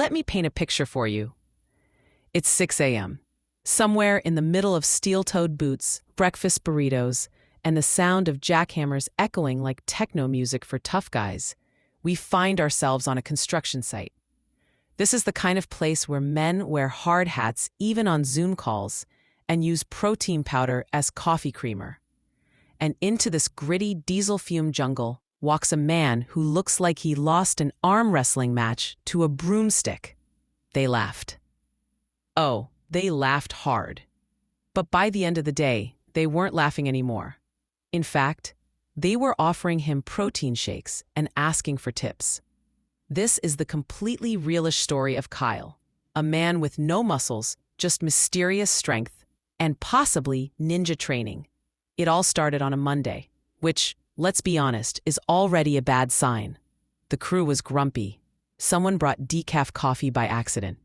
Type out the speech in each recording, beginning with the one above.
Let me paint a picture for you. It's 6 a.m. Somewhere in the middle of steel-toed boots, breakfast burritos, and the sound of jackhammers echoing like techno music for tough guys, we find ourselves on a construction site. This is the kind of place where men wear hard hats even on Zoom calls and use protein powder as coffee creamer. And into this gritty diesel fume jungle walks a man who looks like he lost an arm wrestling match to a broomstick. They laughed. Oh, they laughed hard. But by the end of the day, they weren't laughing anymore. In fact, they were offering him protein shakes and asking for tips. This is the completely realish story of Kyle, a man with no muscles, just mysterious strength, and possibly ninja training. It all started on a Monday, which, let's be honest, is already a bad sign. The crew was grumpy. Someone brought decaf coffee by accident.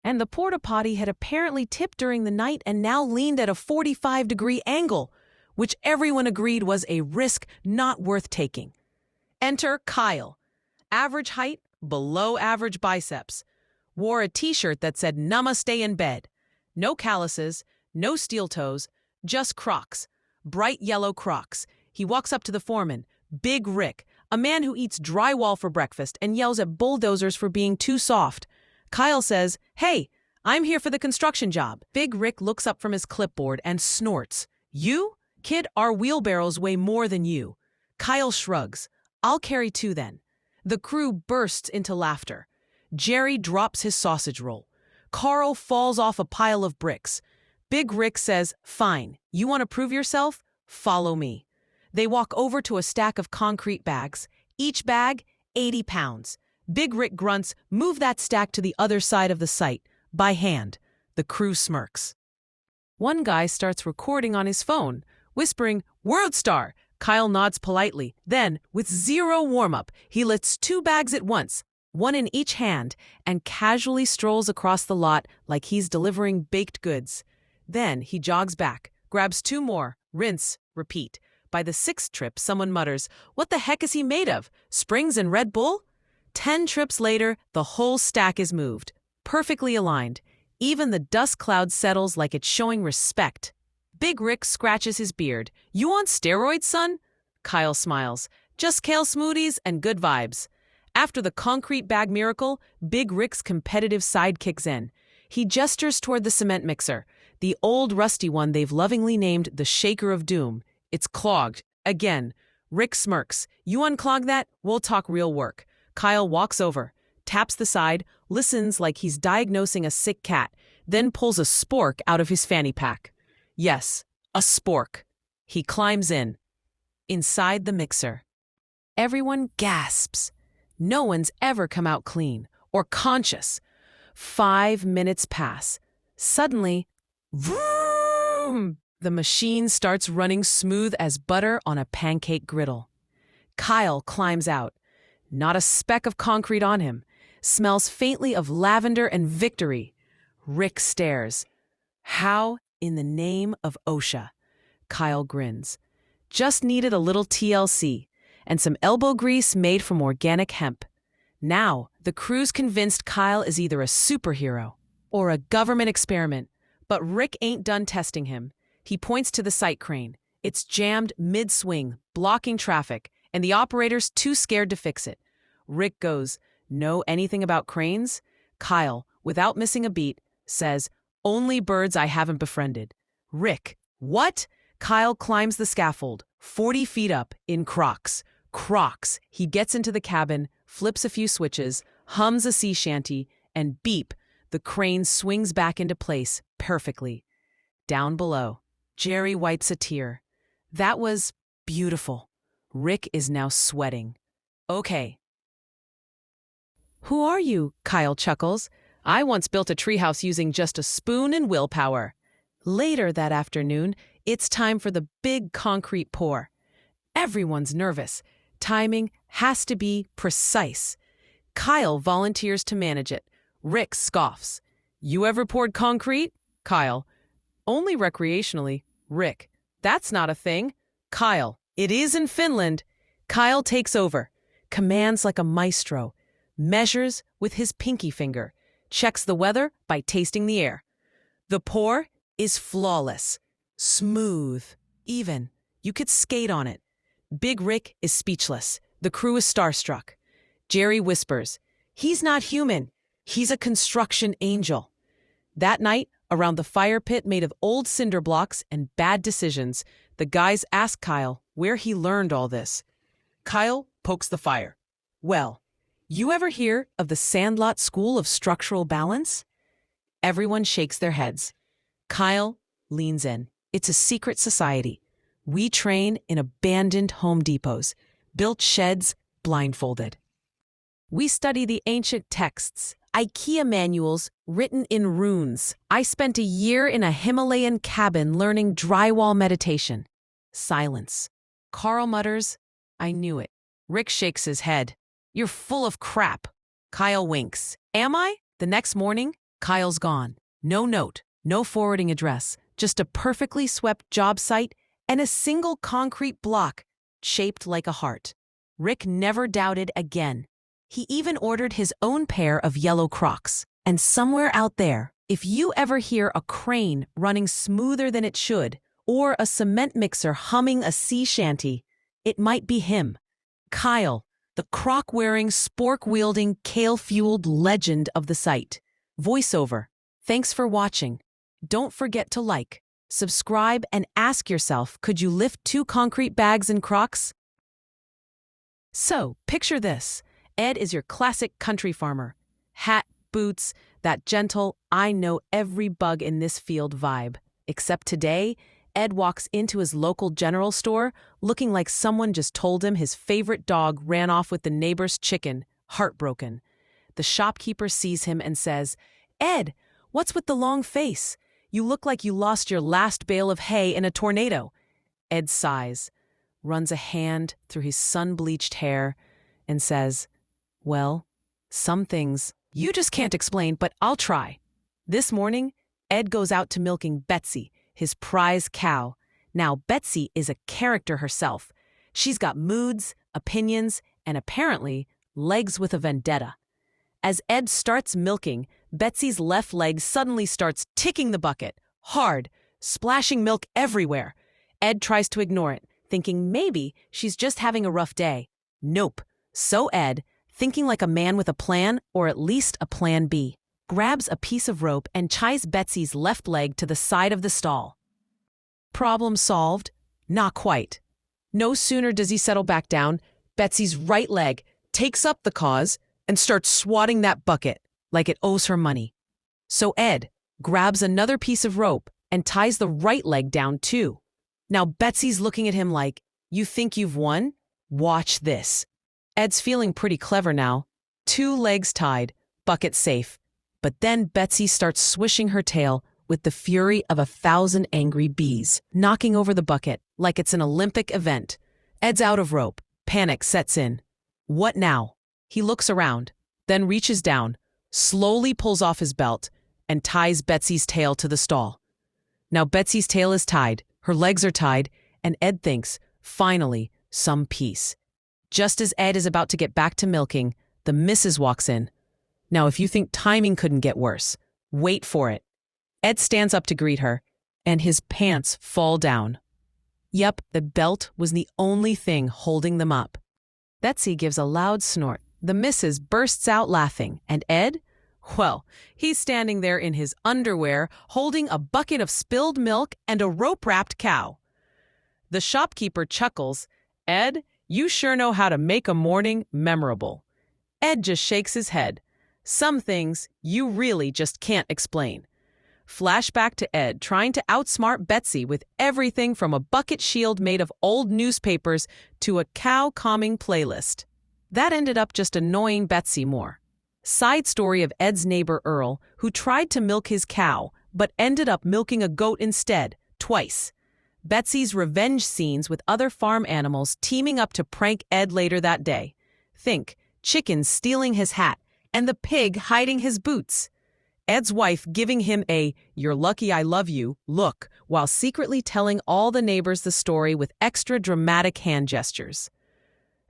And the porta potty had apparently tipped during the night and now leaned at a 45-degree angle, which everyone agreed was a risk not worth taking. Enter Kyle. Average height, below average biceps. Wore a t-shirt that said Namaste in bed. No calluses, no steel toes, just Crocs. Bright yellow Crocs. He walks up to the foreman, Big Rick, a man who eats drywall for breakfast and yells at bulldozers for being too soft. Kyle says, "Hey, I'm here for the construction job." Big Rick looks up from his clipboard and snorts. "You? Kid, our wheelbarrows weigh more than you." Kyle shrugs. "I'll carry two then." The crew bursts into laughter. Jerry drops his sausage roll. Carl falls off a pile of bricks. Big Rick says, "Fine, you want to prove yourself? Follow me." They walk over to a stack of concrete bags. Each bag, 80 pounds. Big Rick grunts, "Move that stack to the other side of the site, by hand." The crew smirks. One guy starts recording on his phone, whispering, "World Star." Kyle nods politely. Then, with zero warm-up, he lifts two bags at once, one in each hand, and casually strolls across the lot like he's delivering baked goods. Then he jogs back, grabs two more, rinse, repeat. By the sixth trip, someone mutters, "What the heck is he made of? Springs and Red Bull?" 10 trips later, the whole stack is moved, perfectly aligned. Even the dust cloud settles like it's showing respect. Big Rick scratches his beard. "You on steroids, son?" Kyle smiles. "Just kale smoothies and good vibes." After the concrete bag miracle, Big Rick's competitive side kicks in. He gestures toward the cement mixer, the old rusty one they've lovingly named the Shaker of Doom. It's clogged. Again. Rick smirks. "You unclog that? We'll talk real work." Kyle walks over, taps the side, listens like he's diagnosing a sick cat, then pulls a spork out of his fanny pack. Yes, a spork. He climbs in. Inside the mixer. Everyone gasps. No one's ever come out clean or conscious. 5 minutes pass. Suddenly, vroom! The machine starts running smooth as butter on a pancake griddle. Kyle climbs out. Not a speck of concrete on him. Smells faintly of lavender and victory. Rick stares. "How in the name of OSHA?" Kyle grins. "Just needed a little TLC and some elbow grease made from organic hemp." Now, the crew's convinced Kyle is either a superhero or a government experiment. But Rick ain't done testing him. He points to the site crane. It's jammed mid-swing, blocking traffic, and the operator's too scared to fix it. Rick goes, "Know anything about cranes?" Kyle, without missing a beat, says, "Only birds I haven't befriended." Rick, "What?" Kyle climbs the scaffold, 40 feet up, in Crocs. Crocs. He gets into the cabin, flips a few switches, hums a sea shanty, and beep, the crane swings back into place perfectly. Down below, Jerry wipes a tear. That was beautiful. Rick is now sweating. "Okay." "Who are you?" Kyle chuckles. "I once built a treehouse using just a spoon and willpower." Later that afternoon, it's time for the big concrete pour. Everyone's nervous. Timing has to be precise. Kyle volunteers to manage it. Rick scoffs. "You ever poured concrete?" Kyle, "Only recreationally." Rick, "That's not a thing." Kyle, "It is in Finland." Kyle takes over, commands like a maestro. measures with his pinky finger, checks the weather by tasting the air. The pour is flawless, smooth, even. You could skate on it. Big Rick is speechless. The crew is starstruck. Jerry whispers, "He's not human. He's a construction angel." That night, around the fire pit made of old cinder blocks and bad decisions, the guys ask Kyle where he learned all this. Kyle pokes the fire. "Well, you ever hear of the Sandlot School of Structural Balance?" Everyone shakes their heads. Kyle leans in. "It's a secret society. We train in abandoned Home Depots, built sheds blindfolded. We study the ancient texts, IKEA manuals written in runes. I spent a year in a Himalayan cabin learning drywall meditation." Silence. Carl mutters, "I knew it." Rick shakes his head. "You're full of crap." Kyle winks. "Am I?" The next morning, Kyle's gone. No note, no forwarding address, just a perfectly swept job site and a single concrete block shaped like a heart. Rick never doubted again. He even ordered his own pair of yellow Crocs. And somewhere out there, if you ever hear a crane running smoother than it should, or a cement mixer humming a sea shanty, it might be him. Kyle, the Croc-wearing, spork-wielding, kale-fueled legend of the site. Voiceover. Thanks for watching. Don't forget to like, subscribe, and ask yourself, could you lift 2 concrete bags in Crocs? So, picture this. Ed is your classic country farmer. Hat, boots, that gentle, I know every bug in this field vibe. Except today, Ed walks into his local general store looking like someone just told him his favorite dog ran off with the neighbor's chicken, heartbroken. The shopkeeper sees him and says, "Ed, what's with the long face? You look like you lost your last bale of hay in a tornado." Ed sighs, runs a hand through his sun-bleached hair, and says, "Well, some things you just can't explain, but I'll try." This morning, Ed goes out to milking Betsy, his prize cow. Now, Betsy is a character herself. She's got moods, opinions, and apparently legs with a vendetta. As Ed starts milking, Betsy's left leg suddenly starts ticking the bucket, hard, splashing milk everywhere. Ed tries to ignore it, thinking maybe she's just having a rough day. Nope. So Ed, thinking like a man with a plan, or at least a plan B, grabs a piece of rope and ties Betsy's left leg to the side of the stall. Problem solved? Not quite. No sooner does he settle back down, Betsy's right leg takes up the cause and starts swatting that bucket like it owes her money. So Ed grabs another piece of rope and ties the right leg down too. Now Betsy's looking at him like, "You think you've won? Watch this." Ed's feeling pretty clever now. 2 legs tied, bucket safe. But then Betsy starts swishing her tail with the fury of 1,000 angry bees, knocking over the bucket like it's an Olympic event. Ed's out of rope. Panic sets in. What now? He looks around, then reaches down, slowly pulls off his belt, and ties Betsy's tail to the stall. Now Betsy's tail is tied, her legs are tied, and Ed thinks, finally, some peace. Just as Ed is about to get back to milking, the missus walks in. Now, if you think timing couldn't get worse, wait for it. Ed stands up to greet her, and his pants fall down. Yep, the belt was the only thing holding them up. Betsy gives a loud snort. The missus bursts out laughing, and Ed? Well, he's standing there in his underwear, holding a bucket of spilled milk and a rope-wrapped cow. The shopkeeper chuckles. "Ed, you sure know how to make a morning memorable." Ed just shakes his head. Some things you really just can't explain. Flashback to Ed trying to outsmart Betsy with everything from a bucket shield made of old newspapers to a cow calming playlist. That ended up just annoying Betsy more. Side story of Ed's neighbor Earl, who tried to milk his cow, but ended up milking a goat instead, twice. Betsy's revenge scenes with other farm animals teaming up to prank Ed later that day. Think, chickens stealing his hat, and the pig hiding his boots. Ed's wife giving him a "you're lucky I love you" look, while secretly telling all the neighbors the story with extra dramatic hand gestures.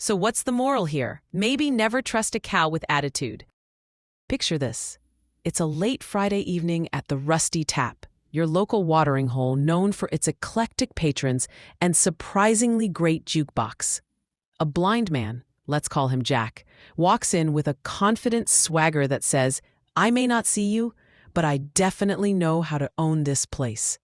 So what's the moral here? Maybe never trust a cow with attitude. Picture this. It's a late Friday evening at the Rusty Tap, your local watering hole known for its eclectic patrons and surprisingly great jukebox. A blind man, let's call him Jack, walks in with a confident swagger that says, "I may not see you, but I definitely know how to own this place."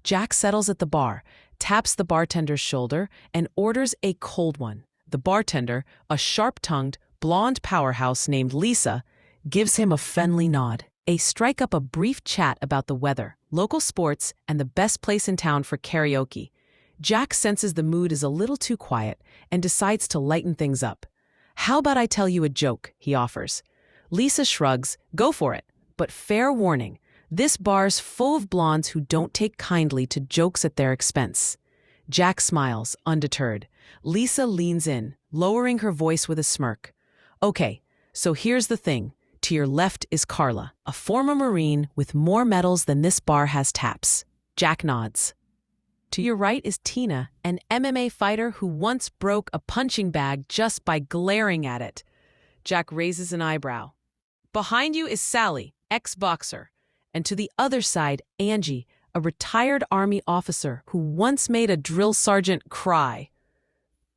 Jack settles at the bar, taps the bartender's shoulder, and orders a cold one. The bartender, a sharp-tongued, blonde powerhouse named Lisa, gives him a friendly nod. They strike up a brief chat about the weather, local sports, and the best place in town for karaoke. Jack senses the mood is a little too quiet and decides to lighten things up. "How about I tell you a joke?" he offers. Lisa shrugs, "Go for it. But fair warning, this bar's full of blondes who don't take kindly to jokes at their expense." Jack smiles, undeterred. Lisa leans in, lowering her voice with a smirk. "Okay, so here's the thing. To your left is Carla, a former Marine with more medals than this bar has taps." Jack nods. "To your right is Tina, an MMA fighter who once broke a punching bag just by glaring at it." Jack raises an eyebrow. "Behind you is Sally, ex-boxer. And to the other side, Angie, a retired Army officer who once made a drill sergeant cry."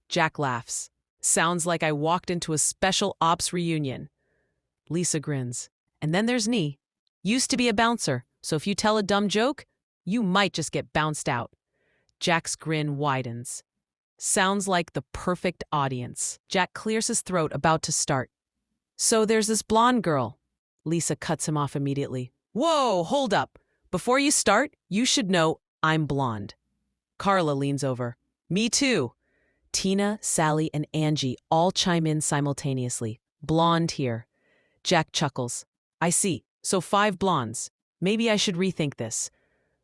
Jack laughs. "Sounds like I walked into a special ops reunion." Lisa grins. "And then there's Nee. Used to be a bouncer, so if you tell a dumb joke, you might just get bounced out." Jack's grin widens. "Sounds like the perfect audience." Jack clears his throat, about to start. "So there's this blonde girl." Lisa cuts him off immediately. "Whoa, hold up. Before you start, you should know I'm blonde." Carla leans over. "Me too." Tina, Sally, and Angie all chime in simultaneously. "Blonde here." Jack chuckles. "I see. So 5 blondes. Maybe I should rethink this."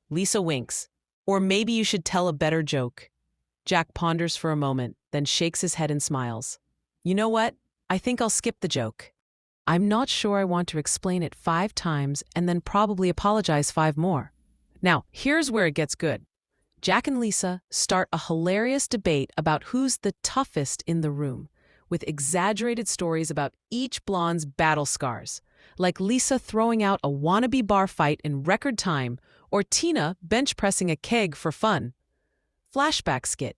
Lisa winks. "Or maybe you should tell a better joke." Jack ponders for a moment, then shakes his head and smiles. "You know what? I think I'll skip the joke. I'm not sure I want to explain it 5 times and then probably apologize 5 more." Now, here's where it gets good. Jack and Lisa start a hilarious debate about who's the toughest in the room, with exaggerated stories about each blonde's battle scars, like Lisa throwing out a wannabe bar fight in record time or Tina bench pressing a keg for fun. Flashback skit.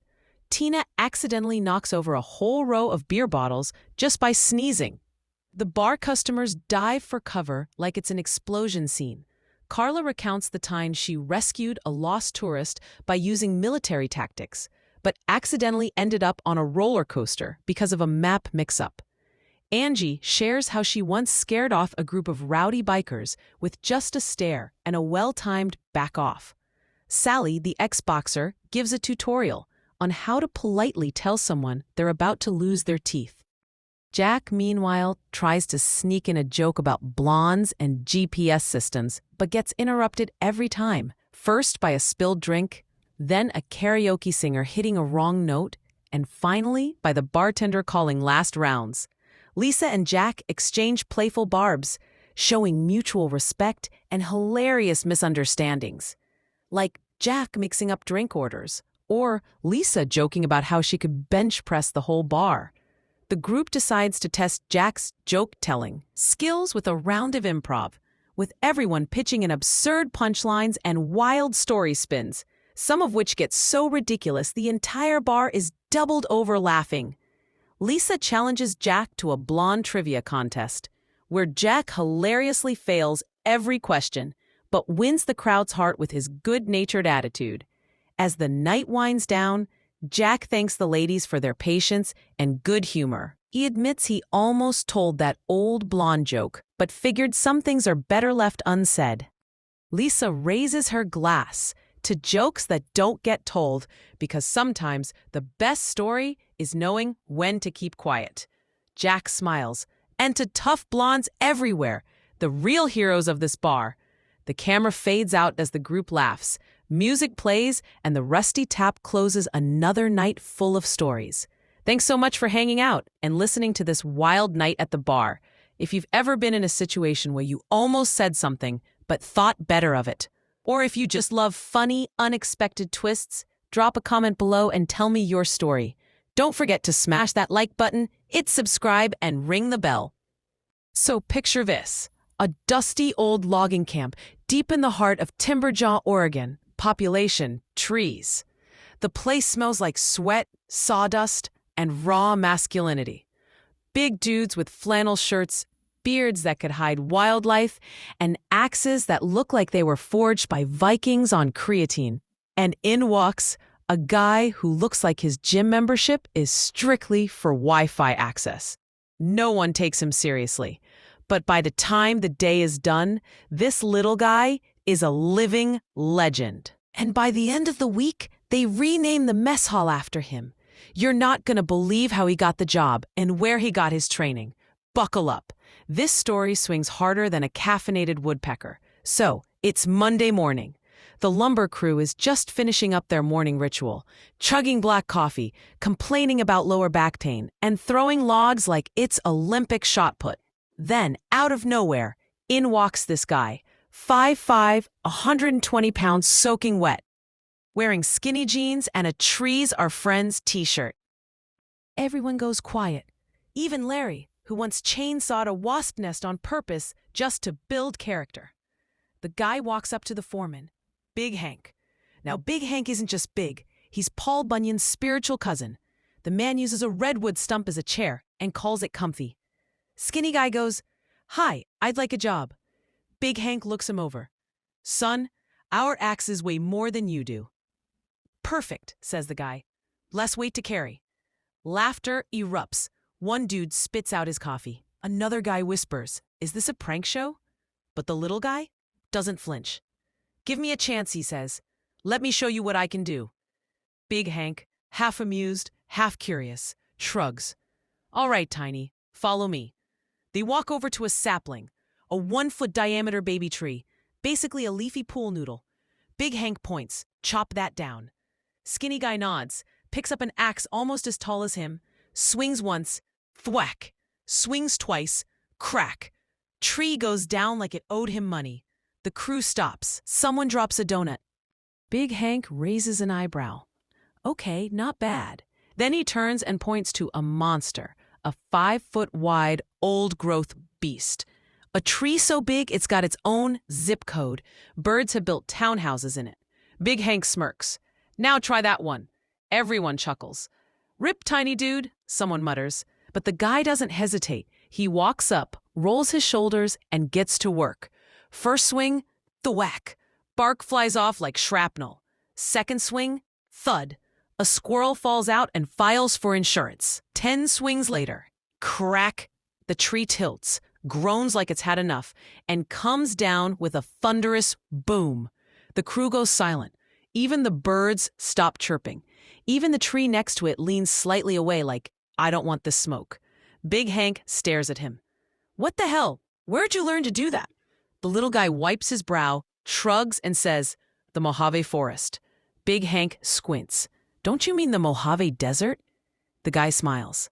Tina accidentally knocks over a whole row of beer bottles just by sneezing. The bar customers dive for cover like it's an explosion scene. Carla recounts the time she rescued a lost tourist by using military tactics, but accidentally ended up on a roller coaster because of a map mix-up. Angie shares how she once scared off a group of rowdy bikers with just a stare and a well-timed back off. Sally, the ex-boxer, gives a tutorial on how to politely tell someone they're about to lose their teeth. Jack, meanwhile, tries to sneak in a joke about blondes and GPS systems, but gets interrupted every time, first by a spilled drink, then a karaoke singer hitting a wrong note, and finally by the bartender calling last rounds. Lisa and Jack exchange playful barbs, showing mutual respect and hilarious misunderstandings, like Jack mixing up drink orders, or Lisa joking about how she could bench press the whole bar. The group decides to test Jack's joke-telling skills with a round of improv, with everyone pitching in absurd punchlines and wild story spins, some of which get so ridiculous the entire bar is doubled over laughing. Lisa challenges Jack to a blonde trivia contest, where Jack hilariously fails every question, but wins the crowd's heart with his good-natured attitude. As the night winds down, Jack thanks the ladies for their patience and good humor. He admits he almost told that old blonde joke, but figured some things are better left unsaid. Lisa raises her glass to jokes that don't get told, because sometimes the best story is knowing when to keep quiet. Jack smiles. "And to tough blondes everywhere, the real heroes of this bar." The camera fades out as the group laughs. Music plays, and the Rusty Tap closes another night full of stories. Thanks so much for hanging out and listening to this wild night at the bar. If you've ever been in a situation where you almost said something but thought better of it, or if you just love funny, unexpected twists, drop a comment below and tell me your story. Don't forget to smash that like button, hit subscribe, and ring the bell. So picture this, a dusty old logging camp deep in the heart of Timberjaw, Oregon. Population, trees. The place smells like sweat, sawdust, and raw masculinity. Big dudes with flannel shirts, beards that could hide wildlife, and axes that look like they were forged by Vikings on creatine. And in walks a guy who looks like his gym membership is strictly for Wi-Fi access. No one takes him seriously. But by the time the day is done, this little guy is a living legend. And by the end of the week, they rename the mess hall after him. You're not going to believe how he got the job and where he got his training. Buckle up. This story swings harder than a caffeinated woodpecker. So, it's Monday morning. The lumber crew is just finishing up their morning ritual, chugging black coffee, complaining about lower back pain, and throwing logs like it's Olympic shot put. Then, out of nowhere, in walks this guy, 5'5", 120 pounds soaking wet, wearing skinny jeans and a Trees Are Friends t-shirt. Everyone goes quiet, even Larry, who once chainsawed a wasp nest on purpose just to build character. The guy walks up to the foreman, Big Hank. Now, Big Hank isn't just big, he's Paul Bunyan's spiritual cousin. The man uses a redwood stump as a chair and calls it comfy. Skinny guy goes, "Hi, I'd like a job." Big Hank looks him over. "Son, our axes weigh more than you do." "Perfect," says the guy. "Less weight to carry." Laughter erupts. One dude spits out his coffee. Another guy whispers, "Is this a prank show?" But the little guy doesn't flinch. "Give me a chance," he says. "Let me show you what I can do." Big Hank, half amused, half curious, shrugs. "All right, Tiny, follow me." They walk over to a sapling, a 1-foot diameter baby tree, basically a leafy pool noodle. Big Hank points, "Chop that down." Skinny guy nods, picks up an axe almost as tall as him, swings once, thwack, swings twice, crack. Tree goes down like it owed him money. The crew stops. Someone drops a donut. Big Hank raises an eyebrow. Okay, not bad. Then he turns and points to a monster, a 5-foot-wide, old-growth beast. A tree so big it's got its own zip code. Birds have built townhouses in it. Big Hank smirks. "Now try that one." Everyone chuckles. "Rip, tiny dude," someone mutters. But the guy doesn't hesitate. He walks up, rolls his shoulders, and gets to work. First swing, thwack. Bark flies off like shrapnel. Second swing, thud. A squirrel falls out and files for insurance. 10 swings later, crack. The tree tilts, groans like it's had enough, and comes down with a thunderous boom. The crew goes silent. Even the birds stop chirping. Even the tree next to it leans slightly away like, "I don't want this smoke." Big Hank stares at him. "What the hell? Where'd you learn to do that?" The little guy wipes his brow, shrugs, and says, "The Mojave Forest." Big Hank squints. "Don't you mean the Mojave Desert?" The guy smiles.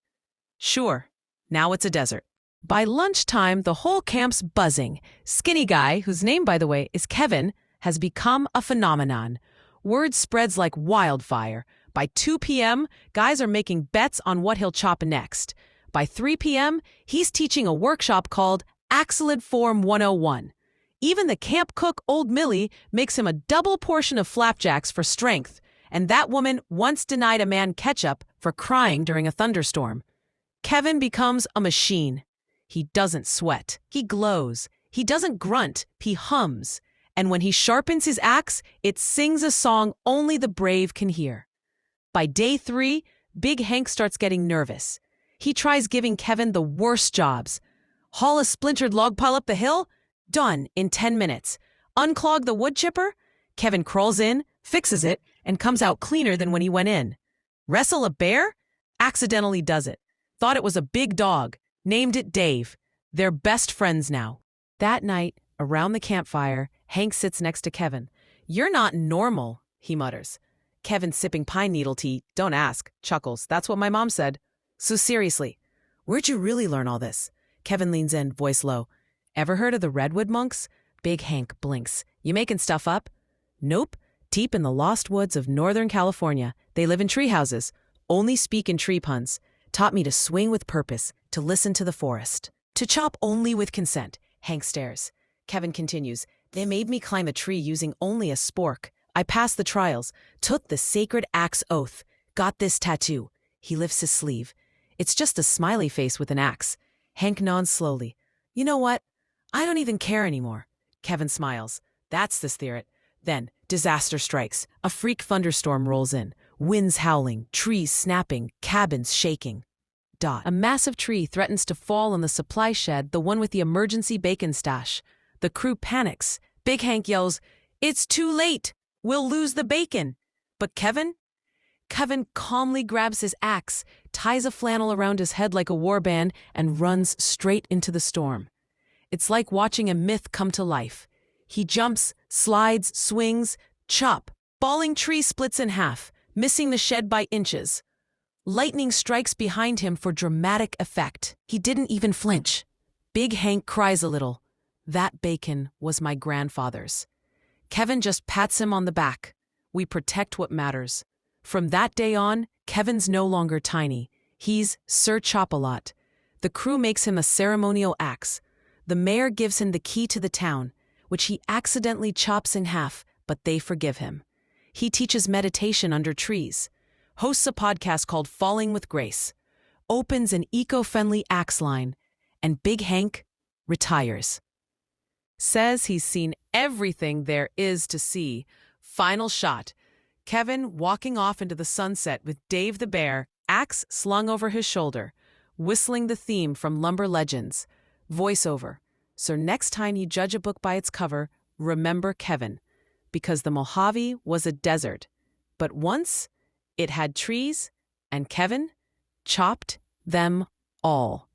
"Sure, now it's a desert." By lunchtime, the whole camp's buzzing. Skinny guy, whose name, by the way, is Kevin, has become a phenomenon. Word spreads like wildfire. By 2 p.m., guys are making bets on what he'll chop next. By 3 p.m., he's teaching a workshop called Axelid Form 101. Even the camp cook, Old Millie, makes him a double portion of flapjacks for strength. And that woman once denied a man ketchup for crying during a thunderstorm. Kevin becomes a machine. He doesn't sweat. He glows. He doesn't grunt. He hums. And when he sharpens his axe, it sings a song only the brave can hear. By day 3, Big Hank starts getting nervous. He tries giving Kevin the worst jobs. Haul a splintered log pile up the hill? Done in 10 minutes. Unclog the wood chipper? Kevin crawls in, fixes it, and comes out cleaner than when he went in. Wrestle a bear? Accidentally does it. Thought it was a big dog. Named it Dave. They're best friends now. That night, around the campfire, Hank sits next to Kevin. "You're not normal," he mutters. Kevin, sipping pine needle tea, "Don't ask," chuckles. "That's what my mom said." "So seriously, where'd you really learn all this?" Kevin leans in, voice low. "Ever heard of the redwood monks?" Big Hank blinks. "You making stuff up?" "Nope. Deep in the lost woods of Northern California. They live in tree houses. only speak in tree puns, taught me to swing with purpose, to listen to the forest. To chop only with consent, Hank stares. Kevin continues, they made me climb a tree using only a spork. I passed the trials, took the sacred axe oath, got this tattoo. He lifts his sleeve. It's just a smiley face with an axe. Hank nods slowly. You know what? I don't even care anymore. Kevin smiles. That's the spirit. Then, disaster strikes. A freak thunderstorm rolls in. Winds howling, trees snapping, cabins shaking. A massive tree threatens to fall on the supply shed, the one with the emergency bacon stash. The crew panics. Big Hank yells, "It's too late! We'll lose the bacon!" But Kevin calmly grabs his axe, ties a flannel around his head like a warband, and runs straight into the storm. It's like watching a myth come to life. He jumps, slides, swings, chop. Falling tree splits in half, missing the shed by inches. Lightning strikes behind him for dramatic effect. He didn't even flinch. Big Hank cries a little. That bacon was my grandfather's. Kevin just pats him on the back. We protect what matters. From that day on, Kevin's no longer tiny. He's Sir Chop-a-Lot. The crew makes him a ceremonial axe. The mayor gives him the key to the town, which he accidentally chops in half, but they forgive him. He teaches meditation under trees, hosts a podcast called Falling with Grace, opens an eco-friendly axe line, and Big Hank retires. Says he's seen everything there is to see. Final shot. Kevin walking off into the sunset with Dave the Bear, axe slung over his shoulder, whistling the theme from Lumber Legends. Voiceover. So next time you judge a book by its cover, remember Kevin. Because the Mojave was a desert. But once, it had trees, and Kevin chopped them all.